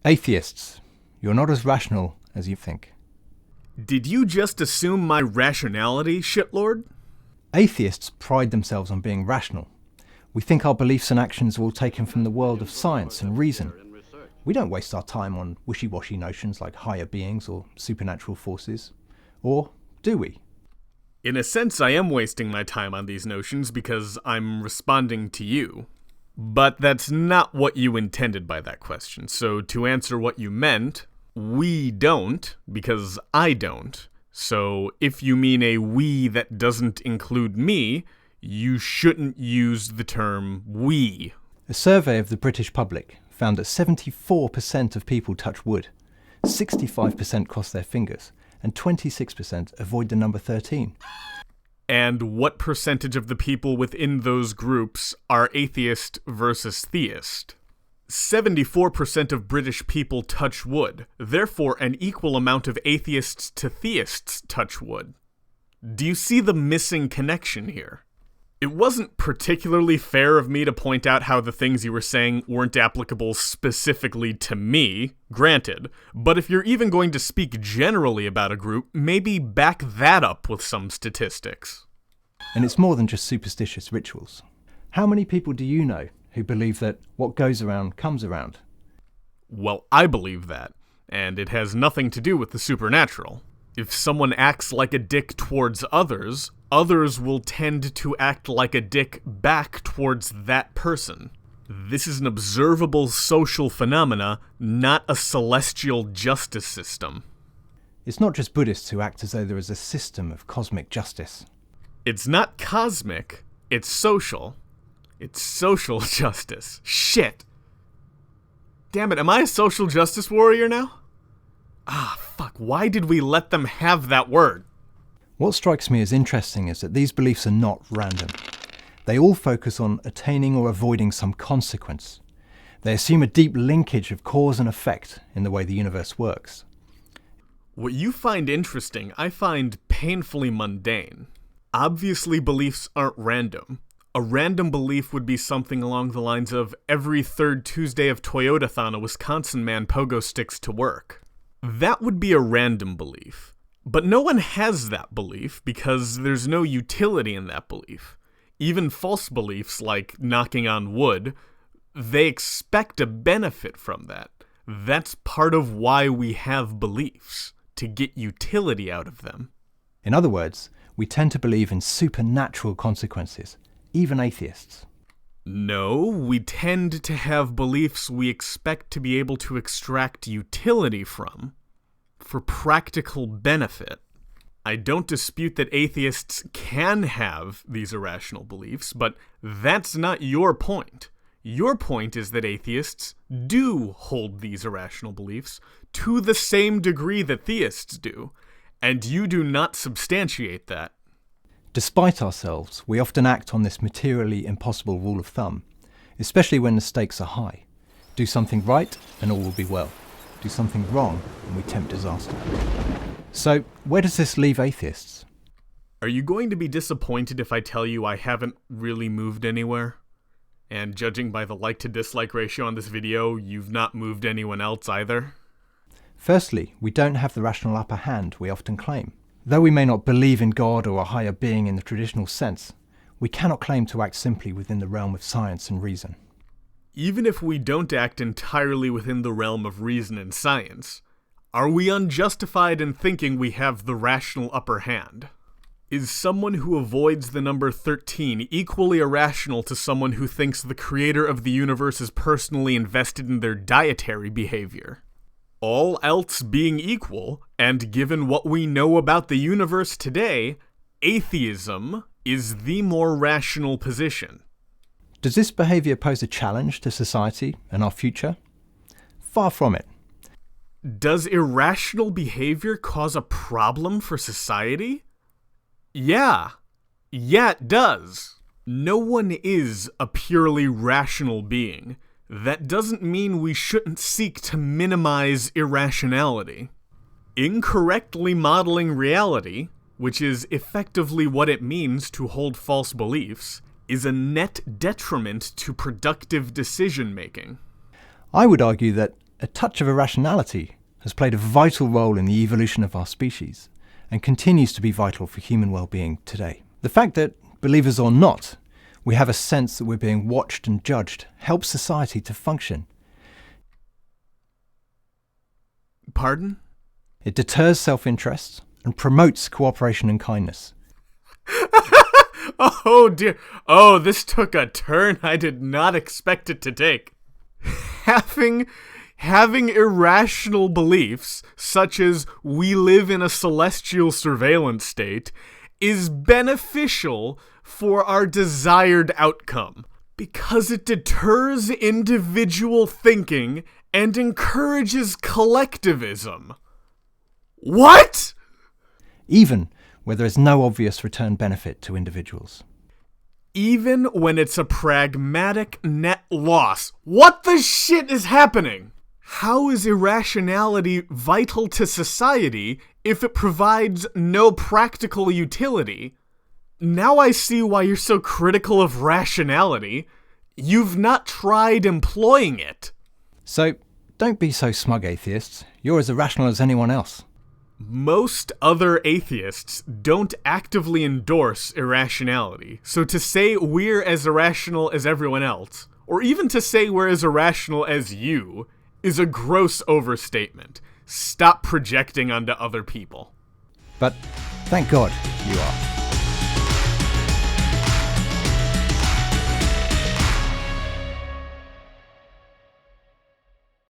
Atheists, you're not as rational as you think. Did you just assume my rationality, shitlord? Atheists pride themselves on being rational. We think our beliefs and actions are all taken from the world of science and reason. We don't waste our time on wishy-washy notions like higher beings or supernatural forces. Or do we? In a sense, I am wasting my time on these notions because I'm responding to you. But that's not what you intended by that question. So to answer what you meant, we don't, because I don't. So if you mean a we that doesn't include me, you shouldn't use the term we. A survey of the British public found that 74% of people touch wood, 65% cross their fingers, and 26% avoid the number 13. And what percentage of the people within those groups are atheist versus theist? 74% of British people touch wood. Therefore, an equal amount of atheists to theists touch wood. Do you see the missing connection here? It wasn't particularly fair of me to point out how the things you were saying weren't applicable specifically to me, granted, but if you're even going to speak generally about a group, maybe back that up with some statistics. And it's more than just superstitious rituals. How many people do you know who believe that what goes around comes around? Well, I believe that, and it has nothing to do with the supernatural. If someone acts like a dick towards others, others will tend to act like a dick back towards that person. This is an observable social phenomena, not a celestial justice system. It's not just Buddhists who act as though there is a system of cosmic justice. It's not cosmic, it's social. It's social justice. Shit. Damn it, am I a social justice warrior now? Ah, fuck, why did we let them have that word? What strikes me as interesting is that these beliefs are not random. They all focus on attaining or avoiding some consequence. They assume a deep linkage of cause and effect in the way the universe works. What you find interesting, I find painfully mundane. Obviously, beliefs aren't random. A random belief would be something along the lines of, every third Tuesday of Toyotathon, a Wisconsin man pogo sticks to work. That would be a random belief. But no one has that belief because there's no utility in that belief. Even false beliefs like knocking on wood, they expect a benefit from that. That's part of why we have beliefs, to get utility out of them. In other words, we tend to believe in supernatural consequences, even atheists. No, we tend to have beliefs we expect to be able to extract utility from, for practical benefit. I don't dispute that atheists can have these irrational beliefs, but that's not your point. Your point is that atheists do hold these irrational beliefs to the same degree that theists do, and you do not substantiate that. Despite ourselves, we often act on this materially impossible rule of thumb, especially when the stakes are high. Do something right and all will be well. Do something wrong and we tempt disaster. So, where does this leave atheists? Are you going to be disappointed if I tell you I haven't really moved anywhere? And judging by the like to dislike ratio on this video, you've not moved anyone else either? Firstly, we don't have the rational upper hand we often claim. Though we may not believe in God or a higher being in the traditional sense, we cannot claim to act simply within the realm of science and reason. Even if we don't act entirely within the realm of reason and science, are we unjustified in thinking we have the rational upper hand? Is someone who avoids the number 13 equally irrational to someone who thinks the creator of the universe is personally invested in their dietary behavior? All else being equal, and given what we know about the universe today, atheism is the more rational position. Does this behaviour pose a challenge to society and our future? Far from it. Does irrational behavior cause a problem for society? Yeah, it does. No one is a purely rational being. That doesn't mean we shouldn't seek to minimize irrationality. Incorrectly modeling reality, which is effectively what it means to hold false beliefs, is a net detriment to productive decision-making. I would argue that a touch of irrationality has played a vital role in the evolution of our species and continues to be vital for human well-being today. The fact that, believers or not, we have a sense that we're being watched and judged helps society to function. Pardon? It deters self-interest and promotes cooperation and kindness. Oh dear. Oh, this took a turn I did not expect it to take. Having irrational beliefs, such as we live in a celestial surveillance state, is beneficial for our desired outcome, because it deters individual thinking and encourages collectivism. What? Even where there is no obvious return benefit to individuals. Even when it's a pragmatic net loss. What the shit is happening? How is irrationality vital to society if it provides no practical utility? Now I see why you're so critical of rationality. You've not tried employing it. So, don't be so smug, atheists. You're as irrational as anyone else. Most other atheists don't actively endorse irrationality, so to say we're as irrational as everyone else, or even to say we're as irrational as you, is a gross overstatement. Stop projecting onto other people. But thank God you are.